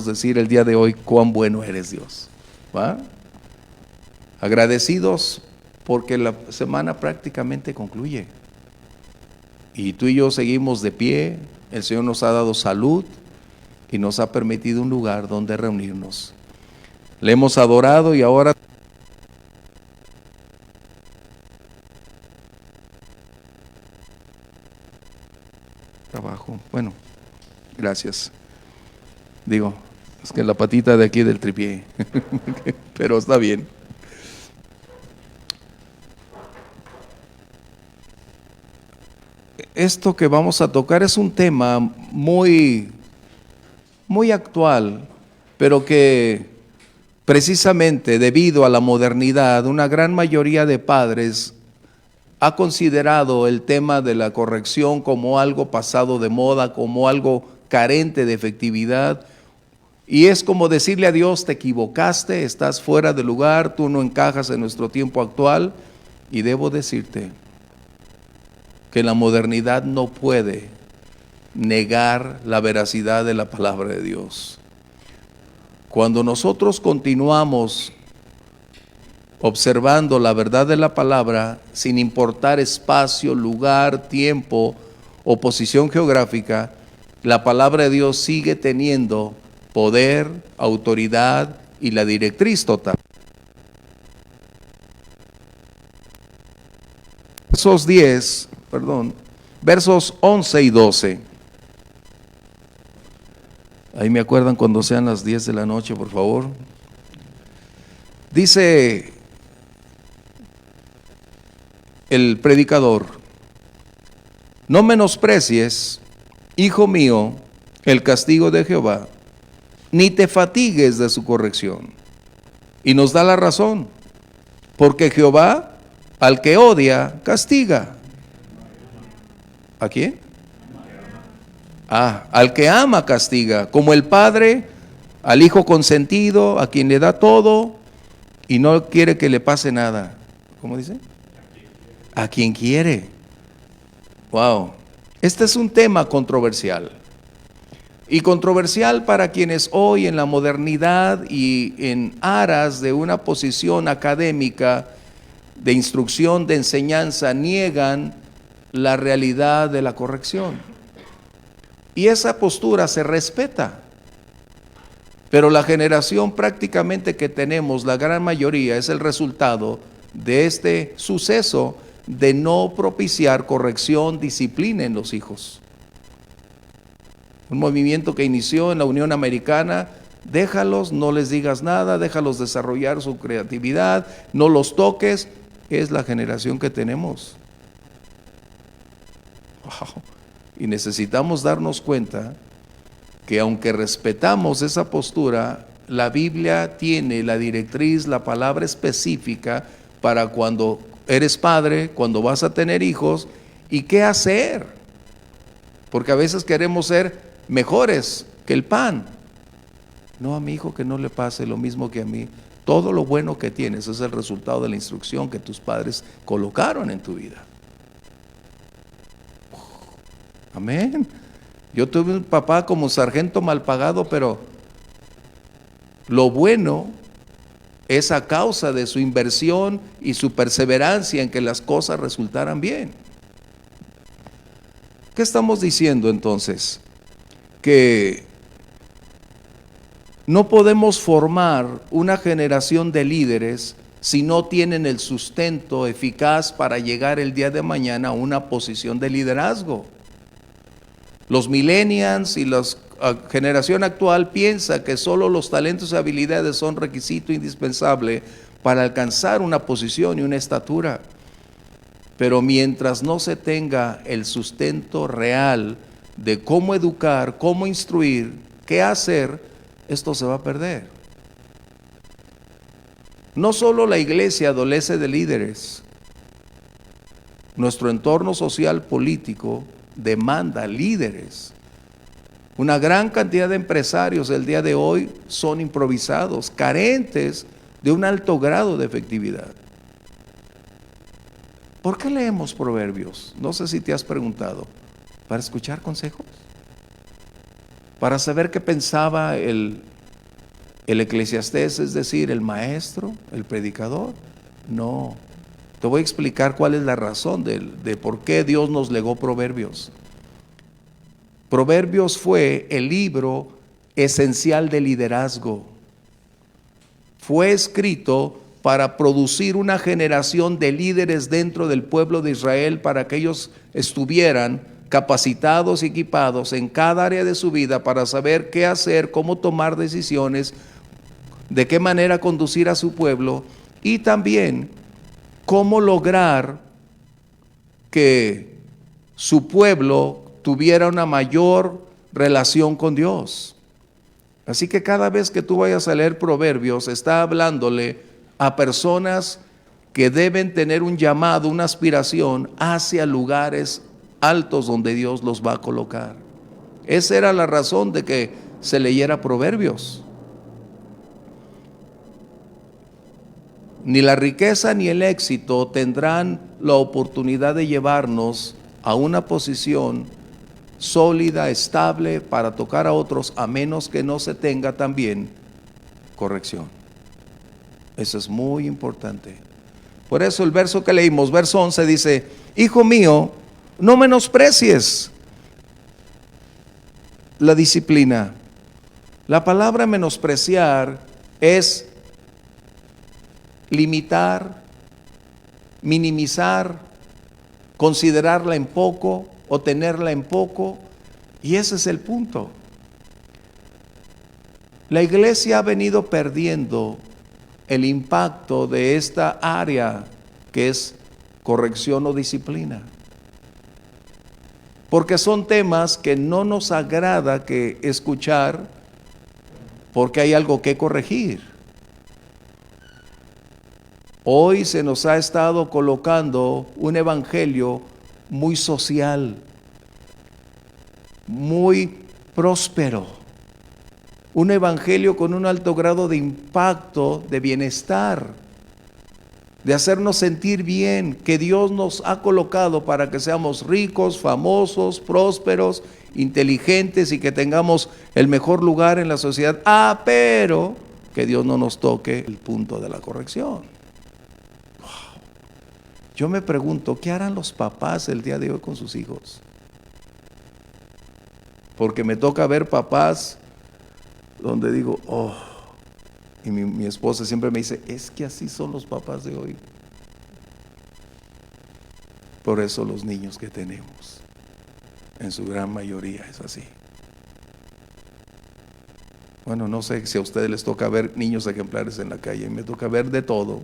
podemos decir el día de hoy cuán bueno eres, Dios. ¿Va? Agradecidos porque la semana prácticamente concluye. Y tú y yo seguimos de pie, el Señor nos ha dado salud y nos ha permitido un lugar donde reunirnos. Le hemos adorado y ahora trabajo. Bueno, gracias. Digo, es que la patita de aquí del tripié, pero está bien. Esto que vamos a tocar es un tema muy actual, pero que precisamente debido a la modernidad, una gran mayoría de padres ha considerado el tema de la corrección como algo pasado de moda, como algo carente de efectividad. Y es como decirle a Dios: te equivocaste, estás fuera de lugar, tú no encajas en nuestro tiempo actual. Y debo decirte que la modernidad no puede negar la veracidad de la palabra de Dios. Cuando nosotros continuamos observando la verdad de la palabra, sin importar espacio, lugar, tiempo o posición geográfica, la palabra de Dios sigue teniendo poder, autoridad y la directriz total. Versos 11 y 12. Ahí me acuerdan cuando sean las 10 de la noche, por favor. Dice el predicador: no menosprecies, hijo mío, el castigo de Jehová, ni te fatigues de su corrección. Y nos da la razón, porque Jehová al que odia castiga. ¿A quién? Al que ama castiga, como el padre al hijo consentido, a quien le da todo y no quiere que le pase nada. ¿Cómo dice? A quien quiere. Wow. Este es un tema controversial. Y controversial para quienes hoy en la modernidad y en aras de una posición académica, de instrucción, de enseñanza, niegan la realidad de la corrección. Y esa postura se respeta. Pero la generación prácticamente que tenemos, la gran mayoría, es el resultado de este suceso de no propiciar corrección, disciplina en los hijos. Un movimiento que inició en la Unión Americana: déjalos, no les digas nada, déjalos desarrollar su creatividad, no los toques. Es la generación que tenemos. Wow. Y necesitamos darnos cuenta que aunque respetamos esa postura, la Biblia tiene la directriz, la palabra específica para cuando eres padre, cuando vas a tener hijos y qué hacer. Porque a veces queremos ser mejores que el pan. No, a mi hijo que no le pase lo mismo que a mí. Todo lo bueno que tienes es el resultado de la instrucción que tus padres colocaron en tu vida. Amén. Yo tuve un papá como sargento mal pagado, pero lo bueno es a causa de su inversión y su perseverancia en que las cosas resultaran bien. ¿Qué estamos diciendo entonces? Que no podemos formar una generación de líderes si no tienen el sustento eficaz para llegar el día de mañana a una posición de liderazgo. Los millennials y la generación actual piensa que solo los talentos y habilidades son requisito indispensable para alcanzar una posición y una estatura. Pero mientras no se tenga el sustento real de cómo educar, cómo instruir, qué hacer, esto se va a perder. No solo la iglesia adolece de líderes, nuestro entorno social político demanda líderes. Una gran cantidad de empresarios el día de hoy son improvisados, carentes de un alto grado de efectividad. ¿Por qué leemos Proverbios? No sé si te has preguntado. ¿Para escuchar consejos? ¿Para saber qué pensaba el ¿El Eclesiastés, es decir, el maestro, el predicador? No. Te voy a explicar cuál es la razón de por qué Dios nos legó Proverbios. Proverbios fue el libro esencial de liderazgo. Fue escrito para producir una generación de líderes dentro del pueblo de Israel, para que ellos estuvieran capacitados y equipados en cada área de su vida para saber qué hacer, cómo tomar decisiones, de qué manera conducir a su pueblo y también cómo lograr que su pueblo tuviera una mayor relación con Dios. Así que cada vez que tú vayas a leer Proverbios, está hablándole a personas que deben tener un llamado, una aspiración hacia lugares altos donde Dios los va a colocar. Esa era la razón de que se leyera Proverbios. Ni la riqueza ni el éxito tendrán la oportunidad de llevarnos a una posición sólida, estable, para tocar a otros, a menos que no se tenga también corrección. Eso es muy importante. Por eso el verso que leímos, verso 11, dice: hijo mío, no menosprecies la disciplina. La palabra menospreciar es limitar, minimizar, considerarla en poco o tenerla en poco, y ese es el punto. La iglesia ha venido perdiendo el impacto de esta área que es corrección o disciplina, porque son temas que no nos agrada que escuchar, porque hay algo que corregir. Hoy se nos ha estado colocando un evangelio muy social, muy próspero, un evangelio con un alto grado de impacto, de bienestar, de hacernos sentir bien, que Dios nos ha colocado para que seamos ricos, famosos, prósperos, inteligentes y que tengamos el mejor lugar en la sociedad. Pero que Dios no nos toque el punto de la corrección. Yo me pregunto, ¿qué harán los papás el día de hoy con sus hijos? Porque me toca ver papás donde digo, y mi esposa siempre me dice, es que así son los papás de hoy. Por eso los niños que tenemos, en su gran mayoría es así. Bueno, no sé si a ustedes les toca ver niños ejemplares en la calle, me toca ver de todo.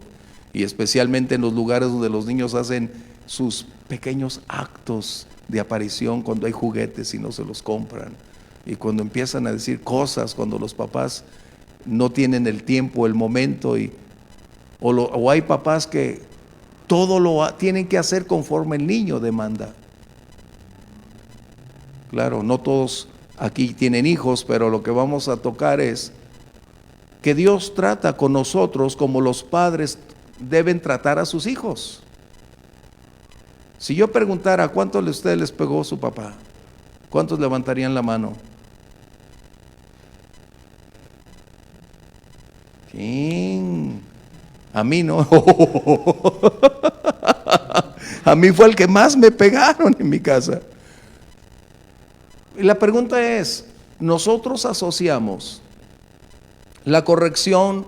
Y especialmente en los lugares donde los niños hacen sus pequeños actos de aparición, cuando hay juguetes y no se los compran, y cuando empiezan a decir cosas, cuando los papás no tienen el tiempo, el momento, o hay papás que todo tienen que hacer conforme el niño demanda. Claro, no todos aquí tienen hijos, pero lo que vamos a tocar es que Dios trata con nosotros como los padres deben tratar a sus hijos. Si yo preguntara ¿cuántos de ustedes les pegó su papá? ¿Cuántos levantarían la mano? ¿Quién? A mí no. A mí fue el que más me pegaron en mi casa. Y la pregunta es, nosotros asociamos la corrección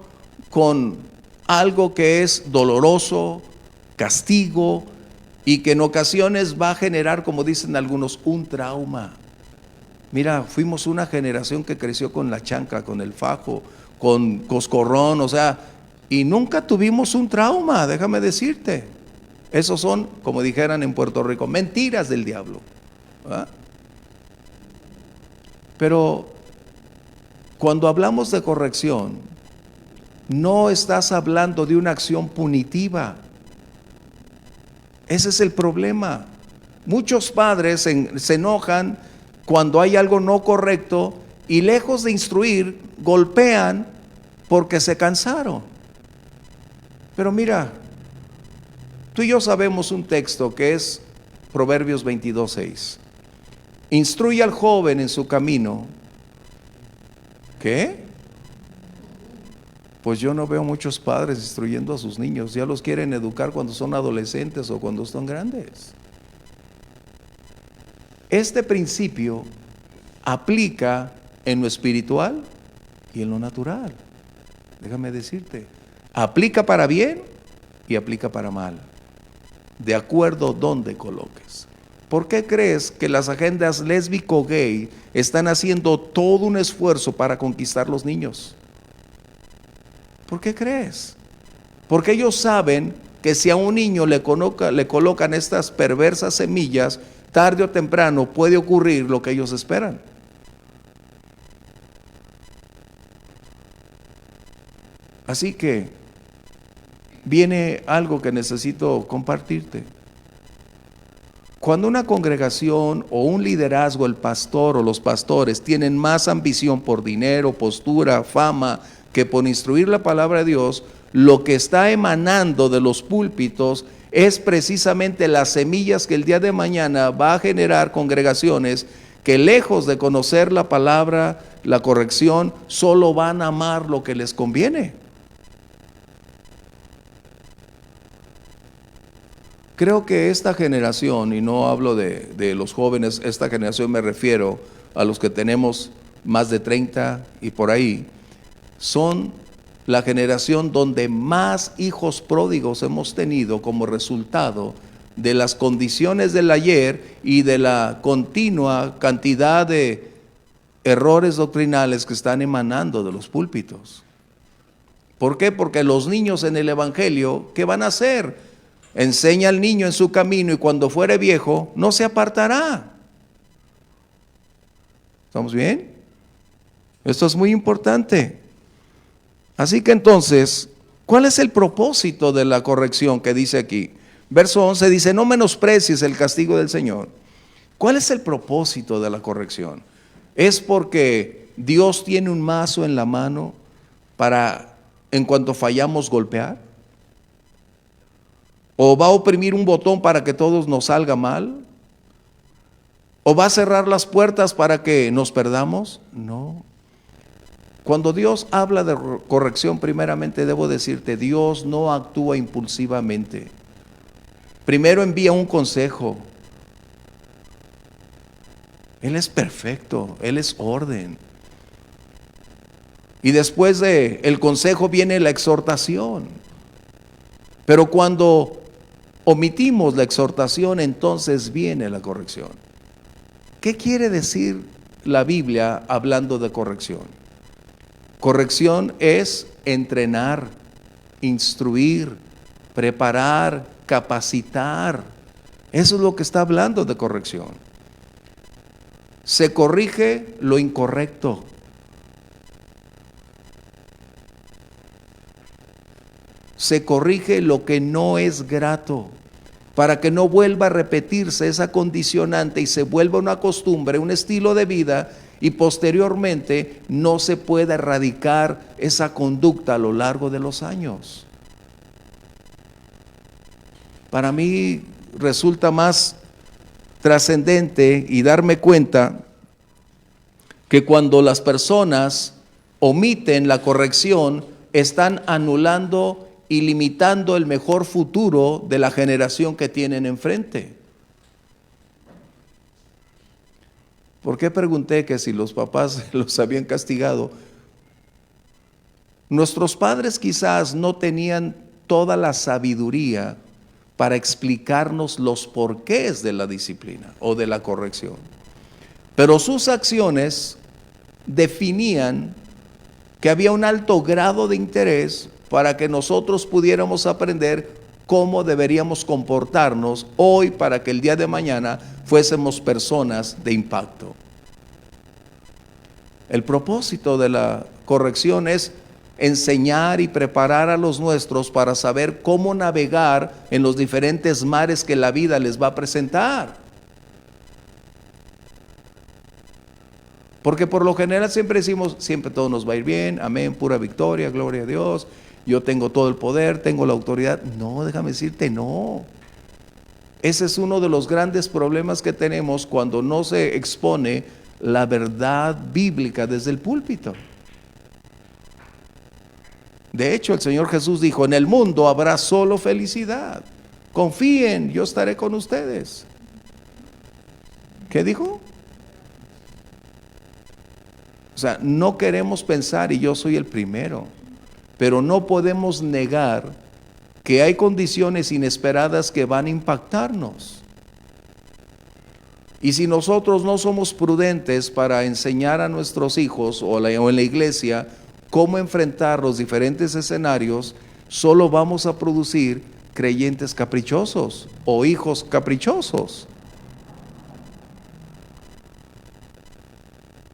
con algo que es doloroso, castigo, y que en ocasiones va a generar, como dicen algunos, un trauma. Mira, fuimos una generación que creció con la chancla, con el fajo, con coscorrón, y nunca tuvimos un trauma, déjame decirte. Esos son, como dijeran en Puerto Rico, mentiras del diablo, ¿verdad? Pero cuando hablamos de corrección, no estás hablando de una acción punitiva. Ese es el problema. Muchos padres se enojan cuando hay algo no correcto y lejos de instruir, golpean porque se cansaron. Pero mira, tú y yo sabemos un texto que es Proverbios 22:6. Instruye al joven en su camino. ¿Qué? Pues yo no veo muchos padres instruyendo a sus niños, ya los quieren educar cuando son adolescentes o cuando son grandes. Este principio aplica en lo espiritual y en lo natural. Déjame decirte, aplica para bien y aplica para mal, de acuerdo donde coloques. ¿Por qué crees que las agendas lésbico-gay están haciendo todo un esfuerzo para conquistar los niños? ¿Por qué crees? Porque ellos saben que si a un niño le colocan estas perversas semillas, tarde o temprano puede ocurrir lo que ellos esperan. Así que viene algo que necesito compartirte. Cuando una congregación o un liderazgo, el pastor o los pastores tienen más ambición por dinero, postura, fama, que por instruir la palabra de Dios, lo que está emanando de los púlpitos es precisamente las semillas que el día de mañana va a generar congregaciones que, lejos de conocer la palabra, la corrección, solo van a amar lo que les conviene. Creo que esta generación, y no hablo de los jóvenes, esta generación me refiero a los que tenemos más de 30 y por ahí, son la generación donde más hijos pródigos hemos tenido como resultado de las condiciones del ayer y de la continua cantidad de errores doctrinales que están emanando de los púlpitos. ¿Por qué? Porque los niños en el evangelio, ¿qué van a hacer? Enseña al niño en su camino y cuando fuere viejo no se apartará. ¿Estamos bien? Esto es muy importante. Así que entonces, ¿cuál es el propósito de la corrección que dice aquí? Verso 11 dice, no menosprecies el castigo del Señor. ¿Cuál es el propósito de la corrección? ¿Es porque Dios tiene un mazo en la mano para, en cuanto fallamos, golpear? ¿O va a oprimir un botón para que todos nos salga mal? ¿O va a cerrar las puertas para que nos perdamos? No. Cuando Dios habla de corrección, primeramente debo decirte, Dios no actúa impulsivamente. Primero envía un consejo. Él es perfecto, Él es orden. Y después del consejo viene la exhortación. Pero cuando omitimos la exhortación, entonces viene la corrección. ¿Qué quiere decir la Biblia hablando de corrección? Corrección es entrenar, instruir, preparar, capacitar. Eso es lo que está hablando de corrección. Se corrige lo incorrecto. Se corrige lo que no es grato, para que no vuelva a repetirse esa condicionante y se vuelva una costumbre, un estilo de vida, y posteriormente no se pueda erradicar esa conducta a lo largo de los años. Para mí resulta más trascendente y darme cuenta que cuando las personas omiten la corrección, están anulando y limitando el mejor futuro de la generación que tienen enfrente. ¿Por qué pregunté que si los papás los habían castigado? Nuestros padres quizás no tenían toda la sabiduría para explicarnos los porqués de la disciplina o de la corrección. Pero sus acciones definían que había un alto grado de interés para que nosotros pudiéramos aprender cómo deberíamos comportarnos hoy para que el día de mañana fuésemos personas de impacto. El propósito de la corrección es enseñar y preparar a los nuestros para saber cómo navegar en los diferentes mares que la vida les va a presentar. Porque por lo general siempre decimos, siempre todo nos va a ir bien, amén, pura victoria, gloria a Dios, yo tengo todo el poder, tengo la autoridad. No, déjame decirte, no. Ese es uno de los grandes problemas que tenemos cuando no se expone la verdad bíblica desde el púlpito. De hecho, el Señor Jesús dijo, en el mundo habrá solo felicidad. Confíen, yo estaré con ustedes. ¿Qué dijo? O sea, no queremos pensar, y yo soy el primero, pero no podemos negar que hay condiciones inesperadas que van a impactarnos. Y si nosotros no somos prudentes para enseñar a nuestros hijos o en la iglesia cómo enfrentar los diferentes escenarios, solo vamos a producir creyentes caprichosos o hijos caprichosos.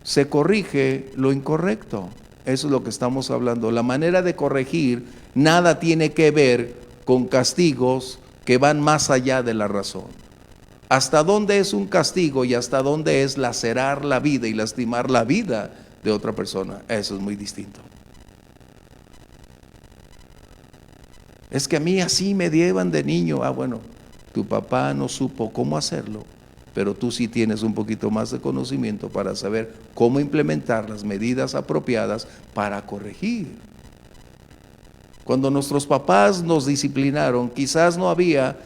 Se corrige lo incorrecto. Eso es lo que estamos hablando. La manera de corregir nada tiene que ver con castigos que van más allá de la razón. ¿Hasta dónde es un castigo y hasta dónde es lacerar la vida y lastimar la vida de otra persona? Eso es muy distinto. Es que a mí así me llevan de niño. Bueno, tu papá no supo cómo hacerlo, pero tú sí tienes un poquito más de conocimiento para saber cómo implementar las medidas apropiadas para corregir. Cuando nuestros papás nos disciplinaron, quizás no había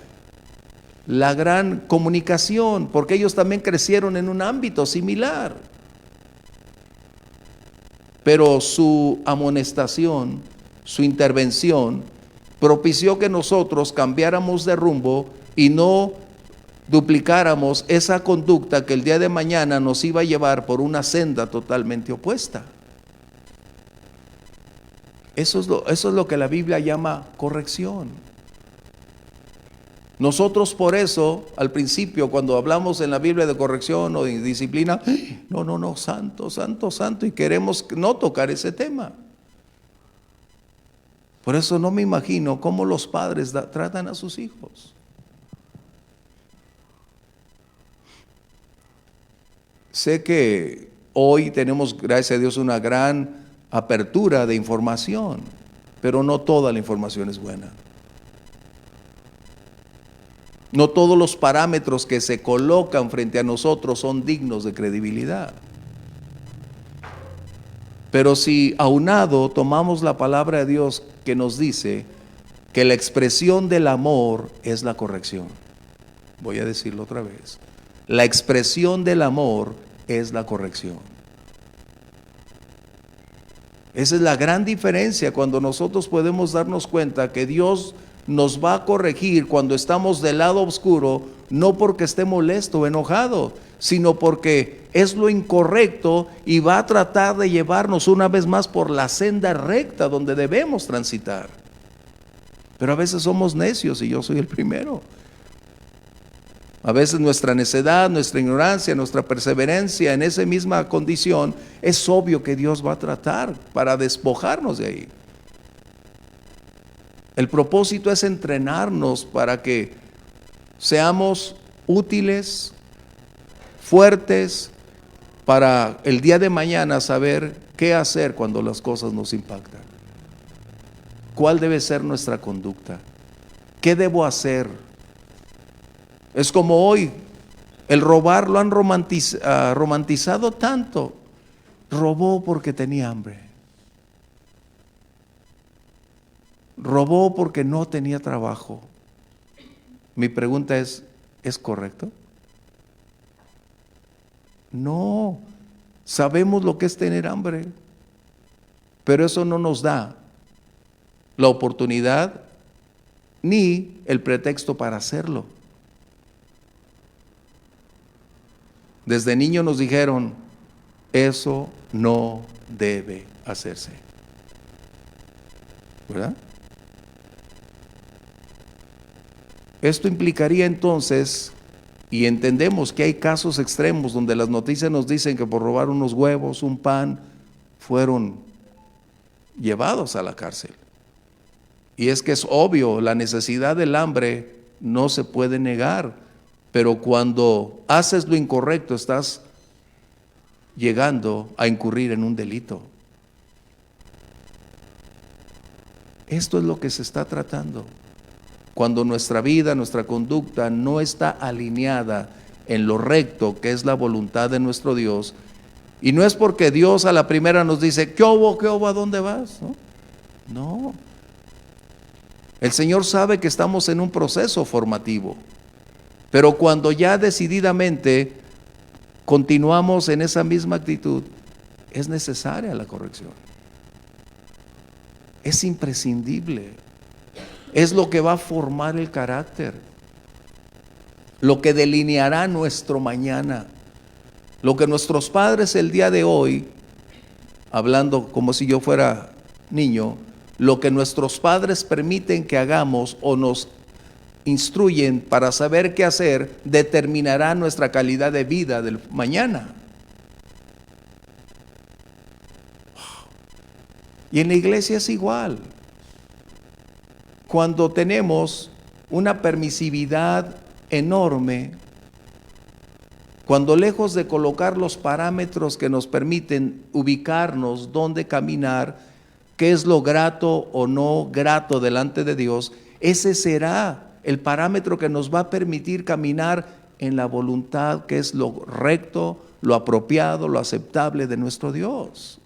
la gran comunicación, porque ellos también crecieron en un ámbito similar. Pero su amonestación, su intervención, propició que nosotros cambiáramos de rumbo y no duplicáramos esa conducta que el día de mañana nos iba a llevar por una senda totalmente opuesta. Eso es lo que la Biblia llama corrección. Nosotros por eso, al principio, cuando hablamos en la Biblia de corrección o de disciplina, no, santo, santo, santo, y queremos no tocar ese tema. Por eso no me imagino cómo los padres tratan a sus hijos. Sé que hoy tenemos, gracias a Dios, una gran apertura de información, pero no toda la información es buena. No todos los parámetros que se colocan frente a nosotros son dignos de credibilidad. Pero si aunado tomamos la palabra de Dios que nos dice que la expresión del amor es la corrección. Voy a decirlo otra vez. La expresión del amor es la corrección. Esa es la gran diferencia cuando nosotros podemos darnos cuenta que Dios nos va a corregir cuando estamos del lado oscuro, no porque esté molesto o enojado, sino porque es lo incorrecto y va a tratar de llevarnos una vez más por la senda recta donde debemos transitar. Pero a veces somos necios y yo soy el primero. A veces nuestra necedad, nuestra ignorancia, nuestra perseverancia en esa misma condición, es obvio que Dios va a tratar para despojarnos de ahí. El propósito es entrenarnos para que seamos útiles, fuertes, para el día de mañana saber qué hacer cuando las cosas nos impactan. ¿Cuál debe ser nuestra conducta? ¿Qué debo hacer? Es como hoy, el robar lo han romantizado tanto. Robó porque tenía hambre. Robó porque no tenía trabajo. Mi pregunta ¿es correcto? No, sabemos lo que es tener hambre, pero eso no nos da la oportunidad ni el pretexto para hacerlo. Desde niño nos dijeron, eso no debe hacerse, ¿verdad? Esto implicaría entonces, y entendemos que hay casos extremos donde las noticias nos dicen que por robar unos huevos, un pan, fueron llevados a la cárcel. Y es que es obvio, la necesidad del hambre no se puede negar, pero cuando haces lo incorrecto estás llegando a incurrir en un delito. Esto es lo que se está tratando. Cuando nuestra vida, nuestra conducta no está alineada en lo recto, que es la voluntad de nuestro Dios, y no es porque Dios a la primera nos dice, ¿qué hubo? ¿A dónde vas? ¿No? No. El Señor sabe que estamos en un proceso formativo, pero cuando ya decididamente continuamos en esa misma actitud, es necesaria la corrección. Es imprescindible. Es lo que va a formar el carácter, lo que delineará nuestro mañana, lo que nuestros padres el día de hoy, hablando como si yo fuera niño, lo que nuestros padres permiten que hagamos o nos instruyen para saber qué hacer, determinará nuestra calidad de vida del mañana. Y en la iglesia es igual. Cuando tenemos una permisividad enorme, cuando lejos de colocar los parámetros que nos permiten ubicarnos, dónde caminar, qué es lo grato o no grato delante de Dios, ese será el parámetro que nos va a permitir caminar en la voluntad que es lo recto, lo apropiado, lo aceptable de nuestro Dios.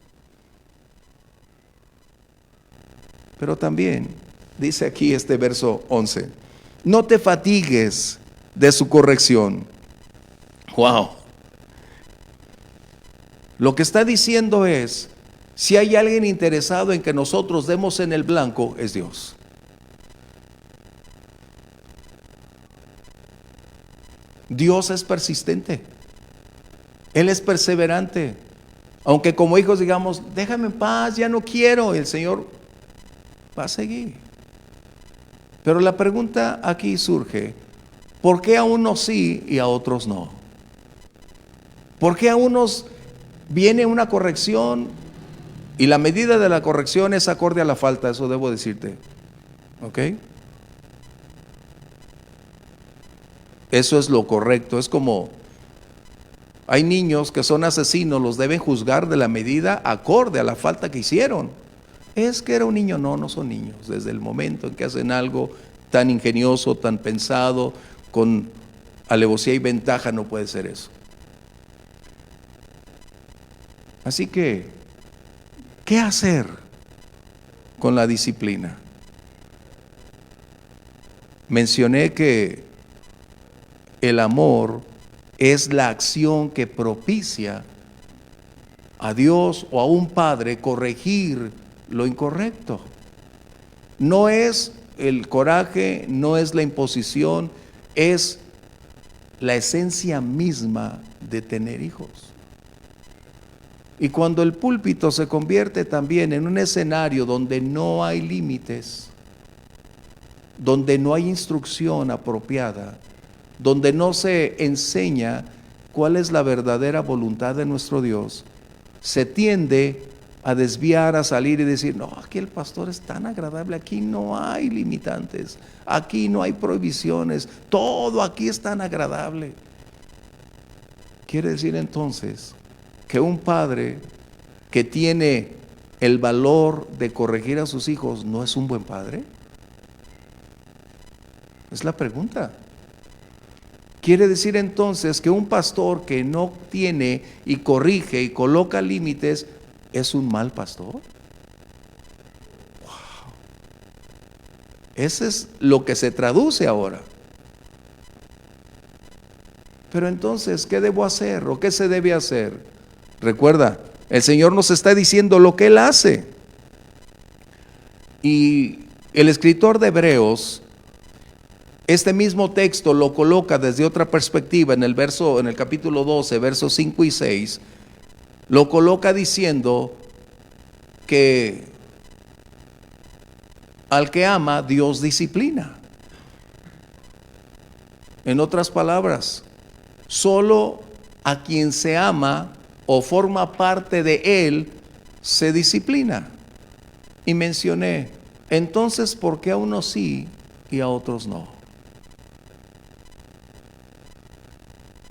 Pero también dice aquí este verso 11, no te fatigues de su corrección. Wow. Lo que está diciendo es, si hay alguien interesado en que nosotros demos en el blanco, es Dios. Dios es persistente. Él es perseverante. Aunque como hijos digamos, déjame en paz, ya no quiero, el Señor va a seguir. Pero la pregunta aquí surge, ¿por qué a unos sí y a otros no? ¿Por qué a unos viene una corrección y la medida de la corrección es acorde a la falta? Eso debo decirte. ¿Ok? Eso es lo correcto. Es como, hay niños que son asesinos, los deben juzgar de la medida acorde a la falta que hicieron. Es que era un niño, no son niños. Desde el momento en que hacen algo tan ingenioso, tan pensado, con alevosía y ventaja, no puede ser eso. Así que, ¿qué hacer con la disciplina? Mencioné que el amor es la acción que propicia a Dios o a un padre corregir lo incorrecto. No es el coraje, no es la imposición, es la esencia misma de tener hijos. Y cuando el púlpito se convierte también en un escenario donde no hay límites, donde no hay instrucción apropiada, donde no se enseña cuál es la verdadera voluntad de nuestro Dios, se tiende a desviar, a salir y decir, no, aquí el pastor es tan agradable, aquí no hay limitantes, aquí no hay prohibiciones, todo aquí es tan agradable. Quiere decir entonces que un padre que tiene el valor de corregir a sus hijos no es un buen padre. Es la pregunta. Quiere decir entonces que un pastor que no tiene y corrige y coloca límites es un mal pastor. Wow. Eso es lo que se traduce ahora. Pero entonces, ¿qué debo hacer o qué se debe hacer? Recuerda, el Señor nos está diciendo lo que Él hace. Y el escritor de Hebreos, este mismo texto lo coloca desde otra perspectiva en el capítulo 12, versos 5 y 6, lo coloca diciendo que al que ama, Dios disciplina. En otras palabras, solo a quien se ama o forma parte de Él se disciplina. Y mencioné, entonces, ¿por qué a unos sí y a otros no?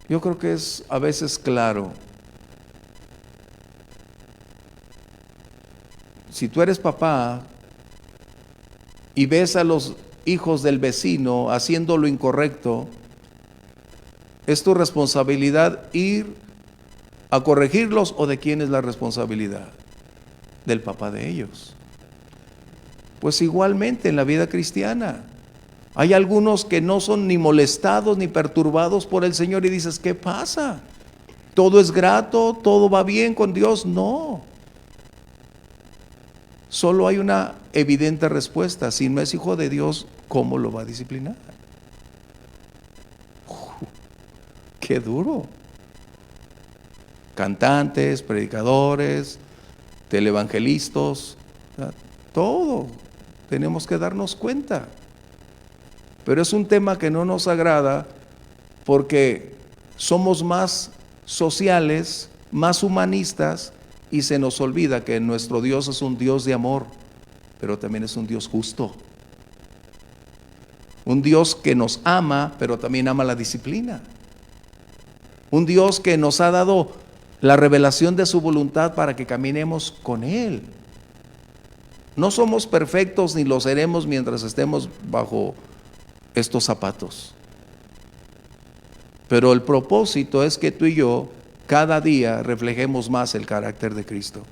Yo creo que es a veces claro. Si tú eres papá y ves a los hijos del vecino haciendo lo incorrecto, es tu responsabilidad ir a corregirlos, o de quién es la responsabilidad, del papá de ellos. Pues igualmente en la vida cristiana. Hay algunos que no son ni molestados ni perturbados por el Señor y dices, ¿qué pasa? ¿Todo es grato? ¿Todo va bien con Dios? No. Solo hay una evidente respuesta. Si no es hijo de Dios, ¿cómo lo va a disciplinar? ¡Qué duro! Cantantes, predicadores, televangelistas, todo tenemos que darnos cuenta. Pero es un tema que no nos agrada porque somos más sociales, más humanistas, y se nos olvida que nuestro Dios es un Dios de amor, pero también es un Dios justo. Un Dios que nos ama, pero también ama la disciplina. Un Dios que nos ha dado la revelación de su voluntad para que caminemos con Él. No somos perfectos ni lo seremos mientras estemos bajo estos zapatos. Pero el propósito es que tú y yo cada día reflejemos más el carácter de Cristo.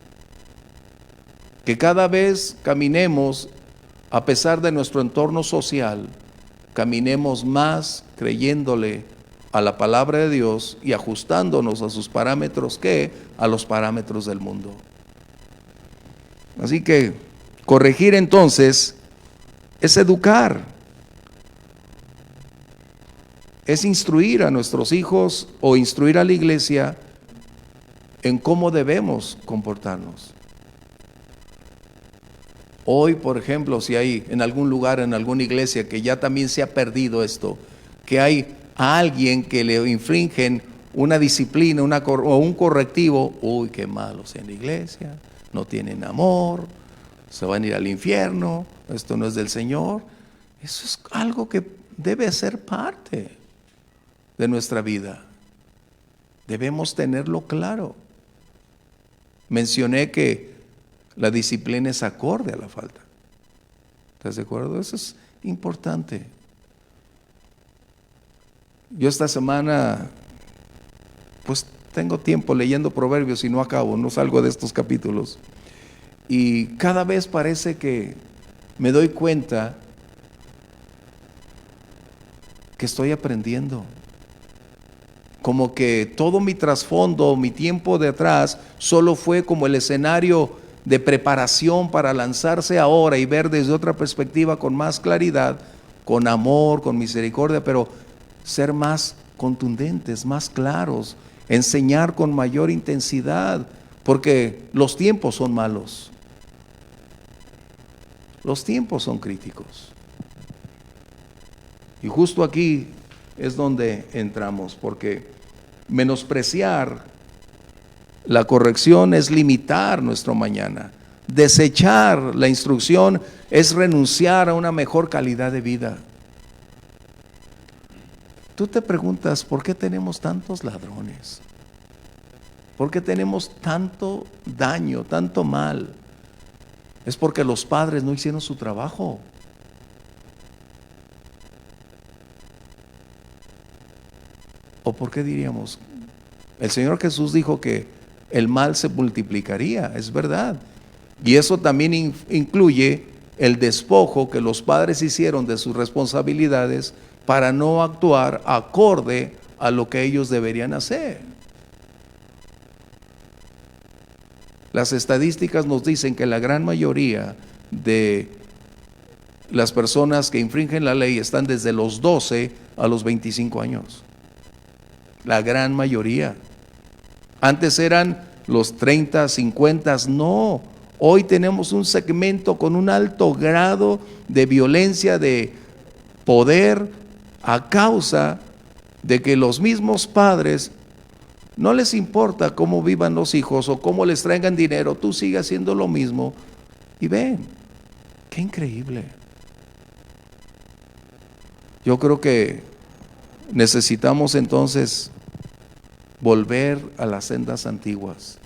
Que cada vez caminemos, a pesar de nuestro entorno social, caminemos más creyéndole a la palabra de Dios y ajustándonos a sus parámetros que a los parámetros del mundo. Así que corregir entonces es educar, es instruir a nuestros hijos o instruir a la iglesia en cómo debemos comportarnos. Hoy, por ejemplo, si hay en algún lugar, en alguna iglesia que ya también se ha perdido esto, que hay a alguien que le infringen una disciplina o un correctivo, uy, qué malos en la iglesia, no tienen amor, se van a ir al infierno, esto no es del Señor. Eso es algo que debe ser parte de nuestra vida. Debemos tenerlo claro. Mencioné que la disciplina es acorde a la falta. ¿Estás de acuerdo? Eso es importante. Yo esta semana, pues tengo tiempo leyendo Proverbios y no acabo, no salgo de estos capítulos. Y cada vez parece que me doy cuenta que estoy aprendiendo. Como que todo mi trasfondo, mi tiempo de atrás, solo fue como el escenario de preparación para lanzarse ahora y ver desde otra perspectiva con más claridad, con amor, con misericordia, pero ser más contundentes, más claros, enseñar con mayor intensidad, porque los tiempos son malos, los tiempos son críticos. Y justo aquí es donde entramos, porque menospreciar la corrección es limitar nuestro mañana. Desechar la instrucción es renunciar a una mejor calidad de vida. Tú te preguntas, ¿por qué tenemos tantos ladrones? ¿Por qué tenemos tanto daño, tanto mal? Es porque los padres no hicieron su trabajo. ¿O por qué diríamos? El Señor Jesús dijo que el mal se multiplicaría, es verdad. Y eso también incluye el despojo que los padres hicieron de sus responsabilidades para no actuar acorde a lo que ellos deberían hacer. Las estadísticas nos dicen que la gran mayoría de las personas que infringen la ley están desde los 12 a los 25 años. La gran mayoría. Antes eran los 30, 50, no. Hoy tenemos un segmento con un alto grado de violencia, de poder, a causa de que los mismos padres no les importa cómo vivan los hijos o cómo les traigan dinero, tú sigues haciendo lo mismo. Y ven, qué increíble. Yo creo que necesitamos entonces volver a las sendas antiguas.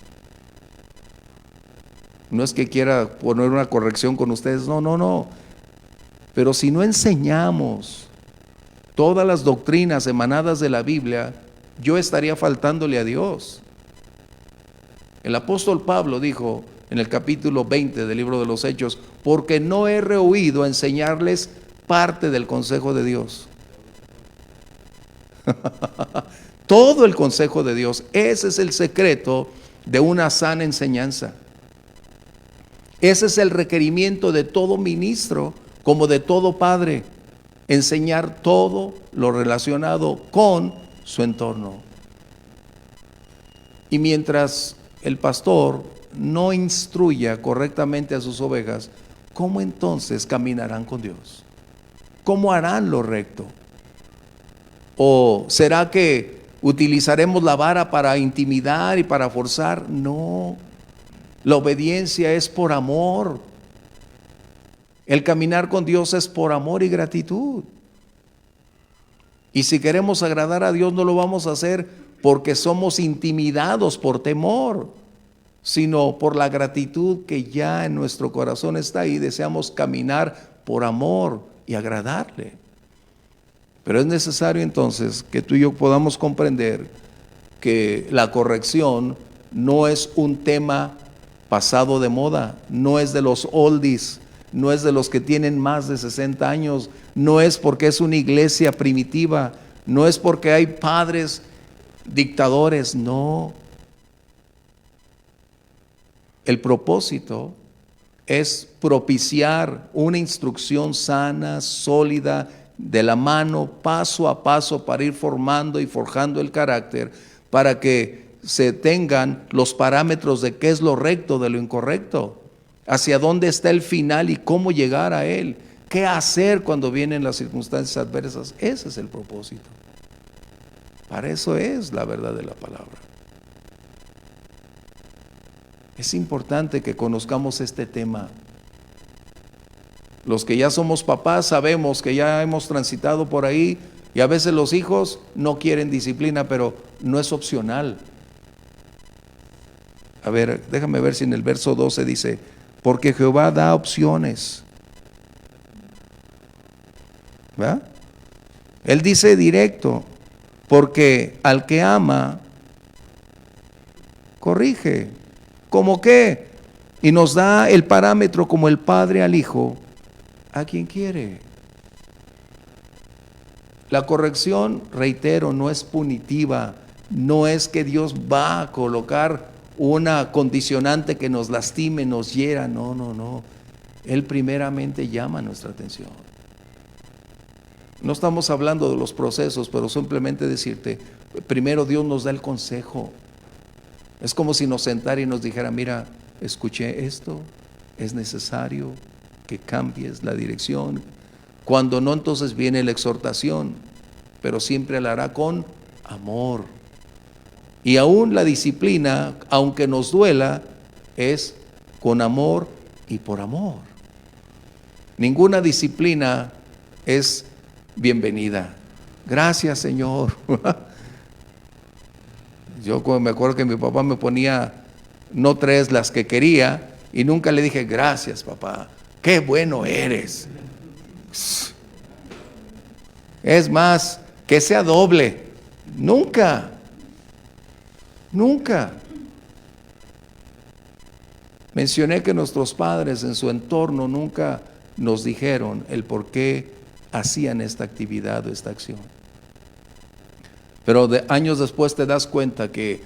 No es que quiera poner una corrección con ustedes, no. Pero si no enseñamos todas las doctrinas emanadas de la Biblia, yo estaría faltándole a Dios. El apóstol Pablo dijo en el capítulo 20 del libro de los Hechos, porque no he rehuido enseñarles parte del consejo de Dios. Todo el consejo de Dios. Ese es el secreto de una sana enseñanza. Ese es el requerimiento de todo ministro, como de todo padre, enseñar todo lo relacionado con su entorno. Y mientras el pastor no instruya correctamente a sus ovejas, ¿cómo entonces caminarán con Dios? ¿Cómo harán lo recto? ¿O será que utilizaremos la vara para intimidar y para forzar? No, la obediencia es por amor. El caminar con Dios es por amor y gratitud. Y si queremos agradar a Dios, no lo vamos a hacer porque somos intimidados por temor, sino por la gratitud que ya en nuestro corazón está ahí. Deseamos caminar por amor y agradarle. Pero es necesario entonces que tú y yo podamos comprender que la corrección no es un tema pasado de moda, no es de los oldies, no es de los que tienen más de 60 años, no es porque es una iglesia primitiva, no es porque hay padres dictadores, no. El propósito es propiciar una instrucción sana, sólida, de la mano, paso a paso, para ir formando y forjando el carácter, para que se tengan los parámetros de qué es lo recto de lo incorrecto, hacia dónde está el final y cómo llegar a él, qué hacer cuando vienen las circunstancias adversas. Ese es el propósito. Para eso es la verdad de la palabra. Es importante que conozcamos este tema. Los que ya somos papás sabemos que ya hemos transitado por ahí, y a veces los hijos no quieren disciplina, pero no es opcional. A ver, déjame ver si en el verso 12 dice, porque Jehová da opciones. ¿verdad? Él dice directo, porque al que ama, corrige. ¿Cómo qué? Y nos da el parámetro como el padre al hijo, a quien quiere. La corrección, reitero, no es punitiva, no es que Dios va a colocar una condicionante que nos lastime, nos hiera, no, no, no. Él primeramente llama nuestra atención. No estamos hablando de los procesos, pero simplemente decirte, primero Dios nos da el consejo. Es como si nos sentara y nos dijera, mira, escuché esto, es necesario que cambies la dirección. Cuando no, entonces viene la exhortación, pero siempre la hará con amor. Y aún la disciplina, aunque nos duela, es con amor y por amor. Ninguna disciplina es bienvenida. Gracias, Señor. Yo me acuerdo que mi papá me ponía no 3, las que quería, y nunca le dije, gracias, papá, qué bueno eres. Es más, que sea doble. Nunca, nunca. Mencioné que nuestros padres en su entorno nunca nos dijeron el por qué hacían esta actividad o esta acción. Pero años después te das cuenta que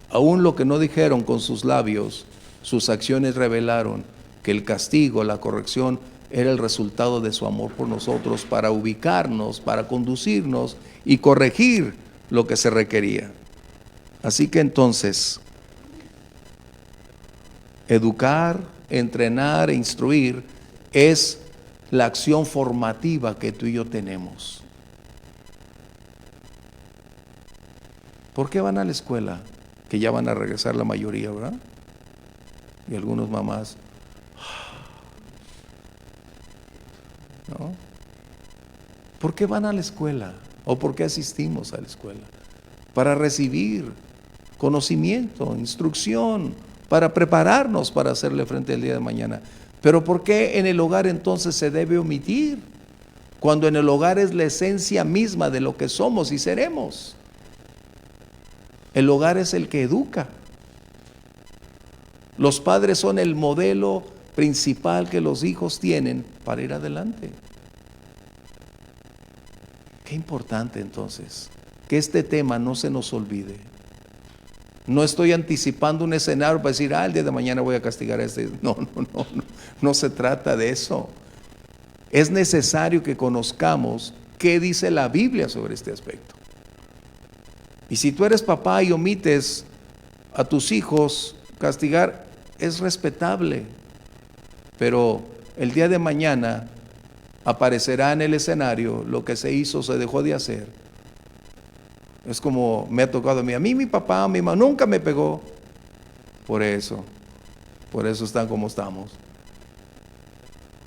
aún lo que no dijeron con sus labios, sus acciones revelaron que el castigo, la corrección, era el resultado de su amor por nosotros para ubicarnos, para conducirnos y corregir lo que se requería. Así que entonces, educar, entrenar e instruir es la acción formativa que tú y yo tenemos. ¿Por qué van a la escuela? Que ya van a regresar la mayoría, ¿verdad? Y algunos mamás, ¿no? ¿Por qué van a la escuela? ¿O por qué asistimos a la escuela? Para recibir conocimiento, instrucción, para prepararnos para hacerle frente al día de mañana. Pero ¿por qué en el hogar entonces se debe omitir? Cuando en el hogar es la esencia misma de lo que somos y seremos. El hogar es el que educa. Los padres son el modelo principal que los hijos tienen para ir adelante. Qué importante entonces que este tema no se nos olvide. No estoy anticipando un escenario para decir, el día de mañana voy a castigar a este. No se trata de eso. Es necesario que conozcamos qué dice la Biblia sobre este aspecto. Y si tú eres papá y omites a tus hijos castigar, es respetable, pero el día de mañana aparecerá en el escenario lo que se hizo, se dejó de hacer. Es como me ha tocado a mí mi papá, mi mamá nunca me pegó. Por eso están como estamos.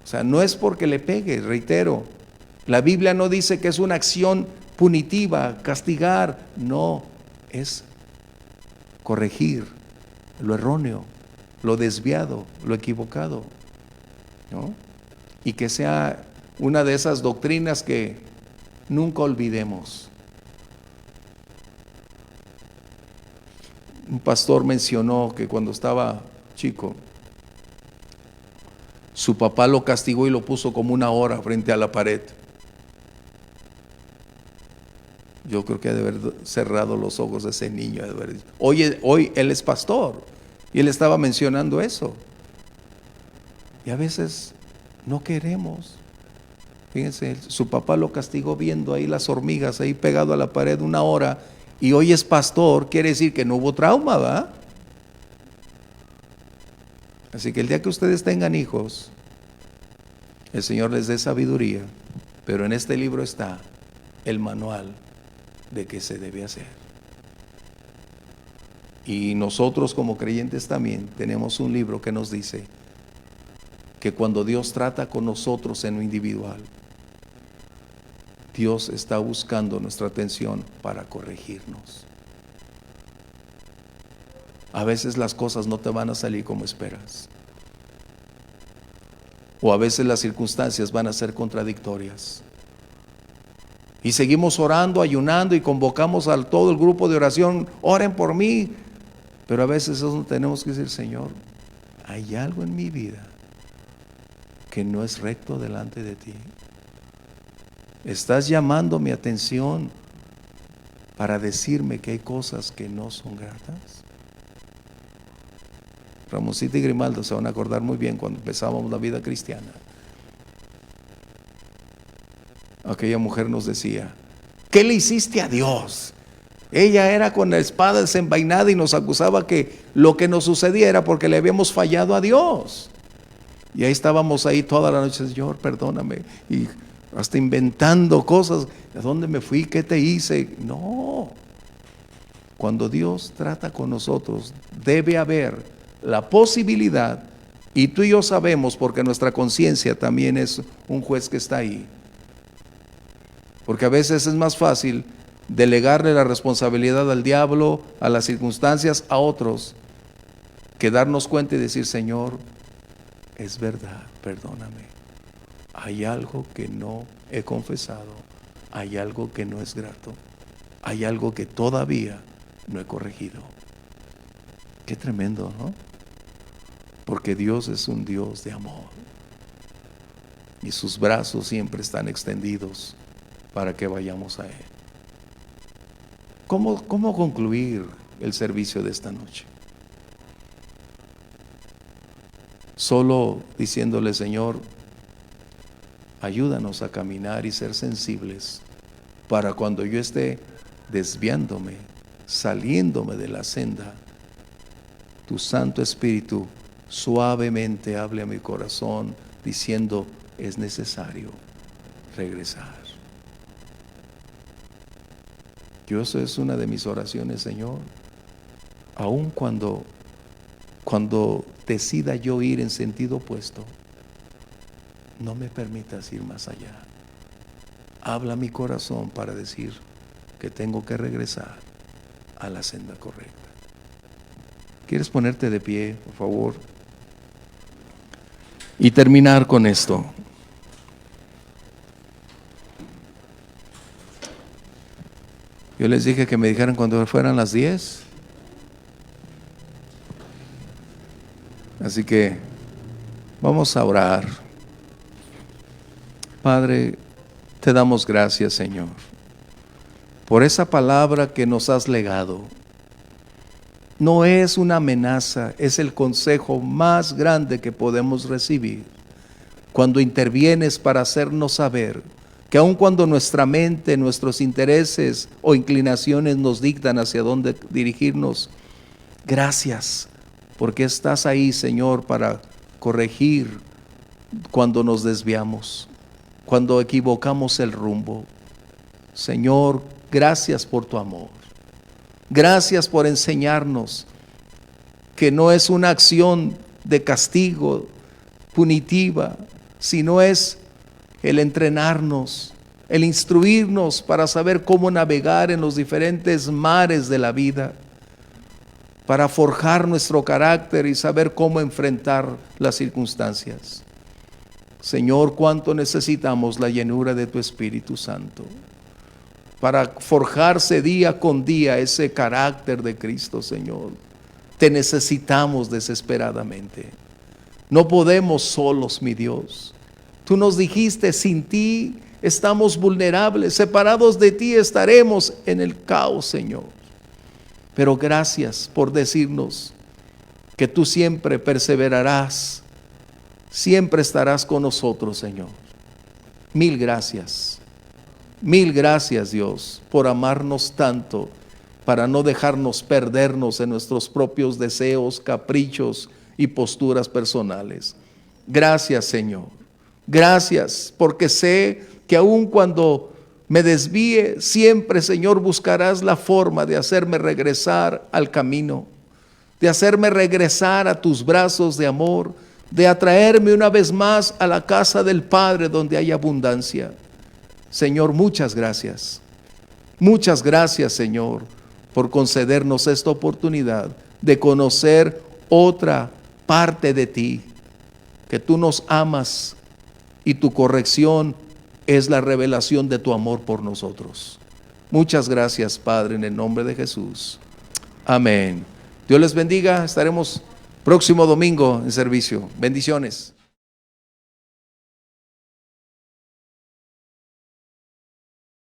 O sea, no es porque le pegue, reitero, la Biblia no dice que es una acción punitiva, castigar, no, es corregir lo erróneo, lo desviado, lo equivocado, ¿no? Y que sea una de esas doctrinas que nunca olvidemos. Un pastor mencionó que cuando estaba chico, su papá lo castigó y lo puso como 1 hora frente a la pared. Yo creo que ha de haber cerrado los ojos de ese niño. Hoy él es pastor y él estaba mencionando eso. Y a veces no queremos. Fíjense, su papá lo castigó viendo ahí las hormigas ahí pegado a la pared 1 hora, y hoy es pastor, quiere decir que no hubo trauma, ¿va? Así que el día que ustedes tengan hijos, el Señor les dé sabiduría, pero en este libro está el manual de qué se debe hacer. Y nosotros como creyentes también tenemos un libro que nos dice que cuando Dios trata con nosotros en lo individual, Dios está buscando nuestra atención para corregirnos. A veces las cosas no te van a salir como esperas. O a veces las circunstancias van a ser contradictorias. Y seguimos orando, ayunando y convocamos a todo el grupo de oración, oren por mí. Pero a veces es donde tenemos que decir, Señor, hay algo en mi vida que no es recto delante de ti. Estás llamando mi atención para decirme que hay cosas que no son gratas. Ramosita y Grimaldo se van a acordar muy bien cuando empezábamos la vida cristiana. Aquella mujer nos decía, ¿qué le hiciste a Dios? Ella era con la espada desenvainada y nos acusaba que lo que nos sucediera porque le habíamos fallado a Dios. Y ahí estábamos ahí toda la noche, Señor, perdóname. Y hasta inventando cosas. ¿De dónde me fui? ¿Qué te hice? No. Cuando Dios trata con nosotros, debe haber la posibilidad, y tú y yo sabemos porque nuestra conciencia también es un juez que está ahí. Porque a veces es más fácil delegarle la responsabilidad al diablo, a las circunstancias, a otros, que darnos cuenta y decir, Señor, es verdad, perdóname. Hay algo que no he confesado, hay algo que no es grato, hay algo que todavía no he corregido. Qué tremendo, ¿no? Porque Dios es un Dios de amor y sus brazos siempre están extendidos para que vayamos a Él. ¿Cómo concluir el servicio de esta noche? Solo diciéndole, Señor, ayúdanos a caminar y ser sensibles para cuando yo esté desviándome, saliéndome de la senda, tu Santo Espíritu suavemente hable a mi corazón diciendo, es necesario regresar. Yo, eso es una de mis oraciones, Señor. Aun cuando decida yo ir en sentido opuesto, no me permitas ir más allá. Habla mi corazón para decir que tengo que regresar a la senda correcta. ¿Quieres ponerte de pie, por favor? Y terminar con esto. Yo les dije que me dijeran cuando fueran las 10. Así que vamos a orar. Padre, te damos gracias, Señor, por esa palabra que nos has legado. No es una amenaza, es el consejo más grande que podemos recibir cuando intervienes para hacernos saber que aun cuando nuestra mente, nuestros intereses o inclinaciones nos dictan hacia dónde dirigirnos, gracias, porque estás ahí, Señor, para corregir cuando nos desviamos, cuando equivocamos el rumbo. Señor, gracias por tu amor. Gracias por enseñarnos que no es una acción de castigo punitiva, sino es el entrenarnos, el instruirnos para saber cómo navegar en los diferentes mares de la vida, para forjar nuestro carácter y saber cómo enfrentar las circunstancias. Señor, cuánto necesitamos la llenura de tu Espíritu Santo para forjarse día con día ese carácter de Cristo, Señor. Te necesitamos desesperadamente. No podemos solos, mi Dios. Tú nos dijiste, sin ti estamos vulnerables, separados de ti estaremos en el caos, Señor. Pero gracias por decirnos que tú siempre perseverarás, siempre estarás con nosotros, Señor. Mil gracias. Mil gracias, Dios, por amarnos tanto, para no dejarnos perdernos en nuestros propios deseos, caprichos y posturas personales. Gracias, Señor. Gracias, porque sé que aun cuando me desvíe, siempre, Señor, buscarás la forma de hacerme regresar al camino, de hacerme regresar a tus brazos de amor, de atraerme una vez más a la casa del Padre donde hay abundancia. Señor, muchas gracias. Muchas gracias, Señor, por concedernos esta oportunidad de conocer otra parte de ti, que tú nos amas y tu corrección es la revelación de tu amor por nosotros. Muchas gracias, Padre, en el nombre de Jesús. Amén. Dios les bendiga. Estaremos próximo domingo en servicio. Bendiciones.